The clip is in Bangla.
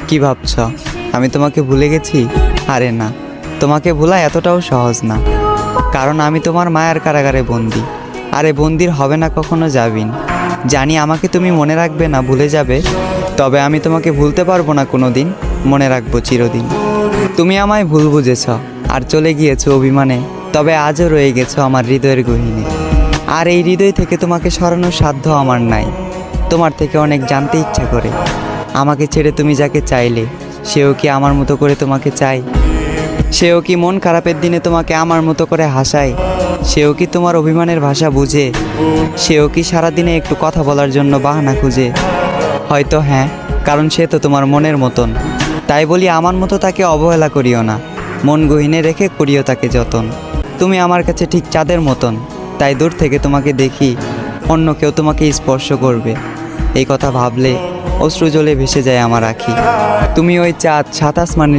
কি ভাবছ আমি তোমাকে ভুলে গেছি? আরে না, তোমাকে ভোলা এতটাও সহজ না, কারণ আমি তোমার মায়ার কারাগারে বন্দি। আরে বন্দির হবে না কখনো যাবিন। জানি আমাকে তুমি মনে রাখবে না, ভুলে যাবে, তবে আমি তোমাকে ভুলতে পারবো না কোনো দিন, মনে রাখবো চিরদিন। তুমি আমায় ভুল বুঝেছ আর চলে গিয়েছো অভিমানে, তবে আজও রয়ে গেছো আমার হৃদয়ের গহীনে। আর এই হৃদয় থেকে তোমাকে সরানোর সাধ্য আমার নাই। তোমার থেকে অনেক জানতে ইচ্ছা করে, আমাকে ছেড়ে তুমি যাকে চাইলে সেও কি আমার মতো করে তোমাকে চায়? সেও কি মন খারাপের দিনে তোমাকে আমার মতো করে হাসায়? সেও কি তোমার অভিমানের ভাষা বুঝে? সেও কি সারাদিনে একটু কথা বলার জন্য বাহানা খুঁজে? হয়তো হ্যাঁ, কারণ সে তো তোমার মনের মতন। তাই বলি আমার মতো তাকে অবহেলা করিও না, মন গহীনে রেখে করিও তাকে যতন। তুমি আমার কাছে ঠিক চাঁদের মতন, তাই দূর থেকে তোমাকে দেখি অন্য কেউ তোমাকে স্পর্শ করবে, এই কথা ভাবলে অশ্রু জলে ভেসে যায় আমার আঁখি। তুমি ওই চাঁদ, সাত আসমানের